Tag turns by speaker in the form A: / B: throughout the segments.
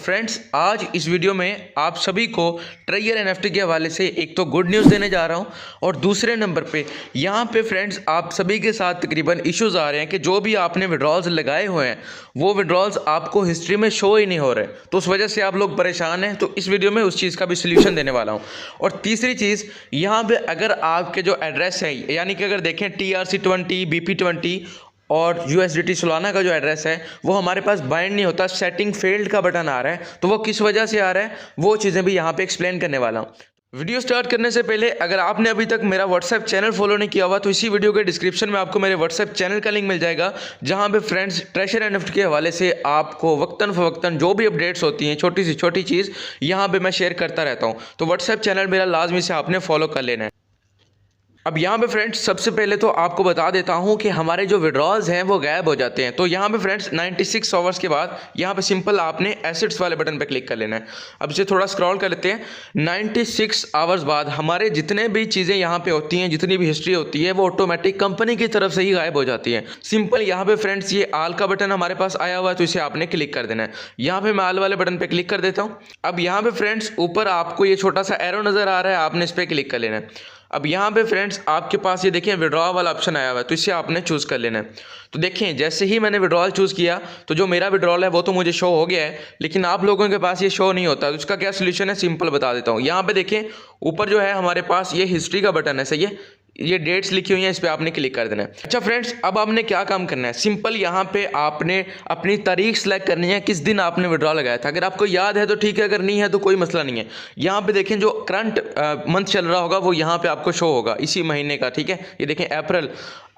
A: Friends आज इस video में आप सभी को ट्राइयर एनएफटी के हवाले से एक तो गुड न्यूज़ देने जा रहा हूं और दूसरे नंबर पे यहां पे फ्रेंड्स आप सभी के साथ तकरीबन इश्यूज आ रहे हैं कि जो भी आपने विड्रॉल्स लगाए हुए हैं वो विड्रॉल्स आपको हिस्ट्री में शो ही नहीं हो रहे, तो उस वजह से आप लोग परेशान हैं। तो इस वीडियो में उस चीज़ का भी सोल्यूशन देने वाला हूँ। और तीसरी चीज़ यहाँ पे अगर आपके जो एड्रेस है यानी कि अगर देखें TRC20 BP20 और USDT सोलाना का जो एड्रेस है वो हमारे पास बाइंड नहीं होता, सेटिंग फेल्ड का बटन आ रहा है, तो वो किस वजह से आ रहा है वो चीज़ें भी यहाँ पे एक्सप्लेन करने वाला हूँ। वीडियो स्टार्ट करने से पहले अगर आपने अभी तक मेरा व्हाट्सएप चैनल फॉलो नहीं किया हुआ तो इसी वीडियो के डिस्क्रिप्शन में आपको मेरे व्हाट्सएप चैनल का लिंक मिल जाएगा, जहां पे फ्रेंड्स ट्रेजर एनएफटी के हवाले से आपको वक्तन फवक्तन जो भी अपडेट्स होती हैं छोटी सी छोटी चीज़ यहां पे मैं शेयर करता रहता हूं। तो व्हाट्सएप चैनल मेरा लाजमी से आपने फॉलो कर लेना है। अब यहाँ पे फ्रेंड्स सबसे पहले तो आपको बता देता हूँ कि हमारे जो विड्रॉल्स हैं वो गायब हो जाते हैं। तो यहाँ पे फ्रेंड्स 96 आवर्स के बाद यहाँ पे सिंपल आपने एसेट्स वाले बटन पे क्लिक कर लेना है। अब इसे थोड़ा स्क्रॉल कर लेते हैं। 96 आवर्स बाद हमारे जितने भी चीज़ें यहाँ पे होती हैं, जितनी भी हिस्ट्री होती है वो ऑटोमेटिक कंपनी की तरफ से ही गायब हो जाती है। सिंपल यहाँ पे फ्रेंड्स ये आल का बटन हमारे पास आया हुआ है तो इसे आपने क्लिक कर देना है। यहाँ पे मैं आल वाले बटन पर क्लिक कर देता हूँ। अब यहाँ पे फ्रेंड्स ऊपर आपको ये छोटा सा एरो नज़र आ रहा है, आपने इस पर क्लिक कर लेना है। अब यहाँ पे फ्रेंड्स आपके पास ये देखें विड्रॉ वाला ऑप्शन आया हुआ है, तो इसे आपने चूज़ कर लेना है। तो देखें जैसे ही मैंने विड्रॉल चूज़ किया तो जो मेरा विड्रॉल है वो तो मुझे शो हो गया है, लेकिन आप लोगों के पास ये शो नहीं होता। तो इसका क्या सोल्यूशन है, सिंपल बता देता हूँ। यहाँ पे देखें ऊपर जो है हमारे पास ये हिस्ट्री का बटन है, सही है, ये डेट्स लिखी हुई हैं, इस पर आपने क्लिक कर देना है। अच्छा फ्रेंड्स अब आपने क्या काम करना है, सिंपल यहाँ पे आपने अपनी तारीख सेलेक्ट करनी है किस दिन आपने विड्रॉ लगाया था। अगर आपको याद है तो ठीक है, अगर नहीं है तो कोई मसला नहीं है। यहाँ पे देखें जो करंट मंथ चल रहा होगा वो यहाँ पे आपको शो होगा इसी महीने का, ठीक है। ये देखें अप्रैल।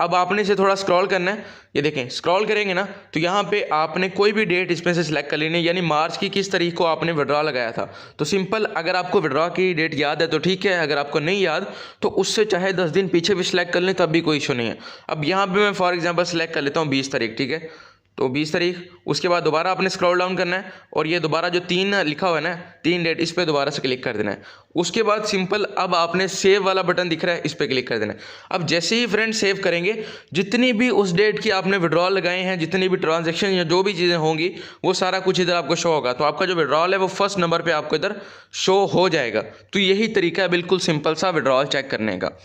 A: अब आपने इसे थोड़ा स्क्रॉल करना है, ये देखें स्क्रॉल करेंगे ना तो यहाँ पे आपने कोई भी डेट इसमें से सिलेक्ट कर लेनी है, यानी मार्च की किस तारीख को आपने विड्रॉ लगाया था। तो सिंपल अगर आपको विड्रॉ की डेट याद है तो ठीक है, अगर आपको नहीं याद तो उससे चाहे 10 दिन पीछे भी सिलेक्ट कर लें तब भी कोई इशू नहीं है। अब यहाँ पे मैं फॉर एग्जांपल सिलेक्ट कर लेता हूँ 20 तारीख, ठीक है। तो 20 तारीख, उसके बाद दोबारा आपने स्क्रॉल डाउन करना है और ये दोबारा जो 3 लिखा हुआ है ना, 3 डेट, इस पर दोबारा से क्लिक कर देना है। उसके बाद सिंपल अब आपने सेव वाला बटन दिख रहा है, इस पर क्लिक कर देना है। अब जैसे ही फ्रेंड सेव करेंगे जितनी भी उस डेट की आपने विड्रॉल लगाए हैं, जितनी भी ट्रांजेक्शन या जो भी चीज़ें होंगी वो सारा कुछ इधर आपको शो होगा। तो आपका जो विड्रॉल है वो फर्स्ट नंबर पर आपको इधर शो हो जाएगा। तो यही तरीका है बिल्कुल सिंपल सा विड्रॉल चेक करने का।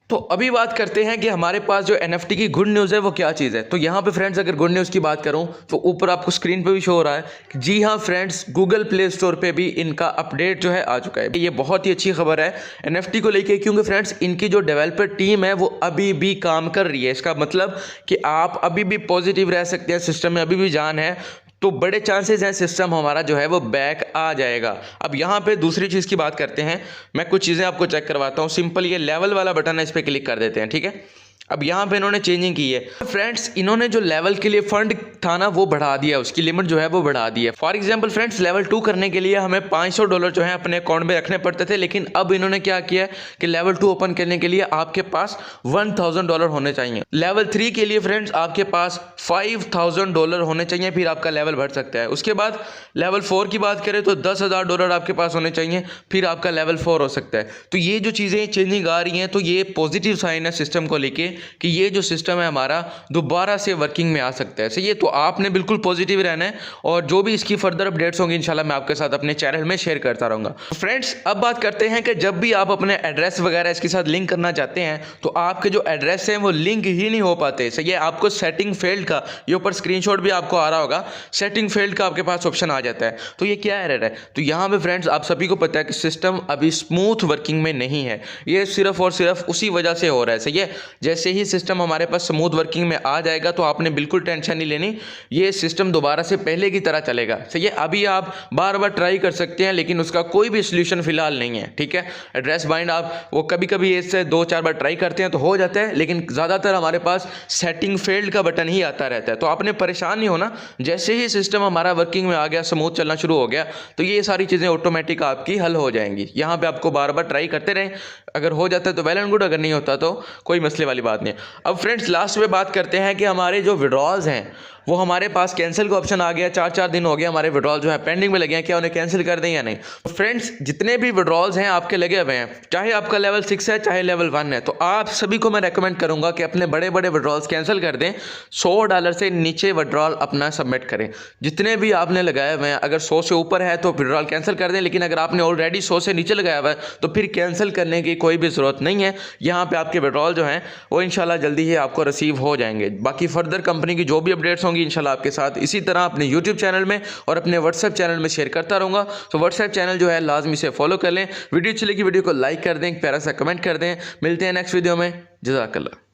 A: तो अभी बात करते हैं कि हमारे पास जो एनएफटी की गुड न्यूज़ है वो क्या चीज़ है। तो यहाँ पे फ्रेंड्स अगर गुड न्यूज़ की बात करूँ तो ऊपर आपको स्क्रीन पे भी शो हो रहा है कि जी हाँ फ्रेंड्स गूगल प्ले स्टोर पे भी इनका अपडेट जो है आ चुका है। ये बहुत ही अच्छी खबर है एनएफटी को लेके, क्योंकि फ्रेंड्स इनकी जो डेवलपर टीम है वो अभी भी काम कर रही है। इसका मतलब कि आप अभी भी पॉजिटिव रह सकते हैं, सिस्टम में अभी भी जान है, तो बड़े चांसेस हैं सिस्टम हमारा जो है वो बैक आ जाएगा। अब यहाँ पे दूसरी चीज़ की बात करते हैं, मैं कुछ चीज़ें आपको चेक करवाता हूँ। सिंपल ये लेवल वाला बटन है, इस पर क्लिक कर देते हैं, ठीक है। अब यहाँ पे इन्होंने चेंजिंग की है फ्रेंड्स, इन्होंने जो लेवल के लिए फंड था ना वो बढ़ा दिया, उसकी लिमिट जो है वो बढ़ा दी है। फॉर एग्जांपल फ्रेंड्स लेवल 2 करने के लिए हमें $500 जो है अपने अकाउंट में रखने पड़ते थे, लेकिन अब इन्होंने क्या किया है कि लेवल 2 ओपन करने के लिए आपके पास $1000 होने चाहिए। लेवल 3 के लिए फ्रेंड्स आपके पास $5000 होने चाहिए, फिर आपका लेवल बढ़ सकता है। उसके बाद लेवल 4 की बात करें तो $10000 आपके पास होने चाहिए, फिर आपका लेवल 4 हो सकता है। तो ये जो चीज़ें चेंजिंग आ रही हैं तो ये पॉजिटिव साइन है सिस्टम को लेके कि ये जो सिस्टम है हमारा दोबारा से वर्किंग में आ सकता है। सही है, तो आपने बिल्कुल पॉजिटिव रहना है और जो भी इसकी फर्दर अपडेट्स होंगी इंशाल्लाह मैं आपके साथ अपने चैनल में शेयर करता रहूँगा। फ्रेंड्स अब बात करते हैं कि जब भी आप अपने एड्रेस वगैरह इसके साथ लिंक करना चाहते हैं तो आपके जो एड्रेस हैं वो लिंक ही नहीं हो पाते। सही है, आपको सेटिंग फेल्ड का ये ऊपर स्क्रीनशॉट भी आपको आ रहा होगा, सेटिंग फेल्ड का आपके पास ऑप्शन आ जाता है। तो ये क्या एरर है, तो यहाँ पे फ्रेंड्स आप सभी को पता है कि सिस्टम अभी स्मूथ वर्किंग में नहीं है, ये सिर्फ और सिर्फ उसी वजह से हो रहा है। सही है, जैसे ही सिस्टम हमारे पास स्मूथ वर्किंग में आ जाएगा तो आपने बिल्कुल टेंशन नहीं लेनी, ये सिस्टम दोबारा से पहले की तरह चलेगा। सही है, अभी आप बार बार ट्राई कर सकते हैं लेकिन उसका कोई भी सोल्यूशन फिलहाल नहीं है, ठीक है। एड्रेस बाइंड आप वो कभी कभी इससे 2-4 बार ट्राई करते हैं तो हो जाता है, लेकिन ज़्यादातर हमारे पास सेटिंग फेल्ड का बटन ही आता रहता है। तो आपने परेशान नहीं होना, जैसे ही सिस्टम हमारा वर्किंग में आ गया, स्मूथ चलना शुरू हो गया तो ये सारी चीज़ें ऑटोमेटिक आपकी हल हो जाएंगी। यहाँ पे आपको बार बार ट्राई करते रहें, अगर हो जाता है तो वेल एंड गुड, अगर नहीं होता तो कोई मसले वाली बात नहीं है। अब फ्रेंड्स लास्ट में बात करते हैं कि हमारे जो विड्रॉल्स हैं वो हमारे पास कैंसिल का ऑप्शन आ गया। 4 दिन हो गया हमारे विड्रॉल जो है पेंडिंग में लगे हैं, क्या उन्हें कैंसिल कर दें या नहीं। तो फ्रेंड्स जितने भी विड्रॉल्स हैं आपके लगे हुए हैं, चाहे आपका लेवल 6 है चाहे लेवल 1 है, तो आप सभी को मैं रेकमेंड करूंगा कि अपने बड़े बड़े विड्रॉल्स कैंसिल कर दें। $100 से नीचे विड्रॉल अपना सबमिट करें। जितने भी आपने लगाए हुए हैं, अगर 100 से ऊपर है तो विड्रॉल कैंसिल कर दें, लेकिन अगर आपने ऑलरेडी 100 से नीचे लगाया हुआ है तो फिर कैंसिल करने की कोई भी ज़रूरत नहीं है। यहाँ पे आपके विड्रॉल जो हैं वो इंशाल्लाह जल्दी ही आपको रिसीव हो जाएंगे। बाकी फर्दर कंपनी की जो भी अपडेट्स होंगी इंशाल्लाह आपके साथ इसी तरह अपने यूट्यूब चैनल में और अपने व्हाट्सएप चैनल में शेयर करता रहूँगा। तो व्हाट्सएप चैनल जो है लाजमी से फॉलो कर लें। वीडियो अच्छी लगी वीडियो को लाइक कर दें, प्यारा सा कमेंट कर दें। मिलते हैं नेक्स्ट वीडियो में। जज़ाकल्लाह।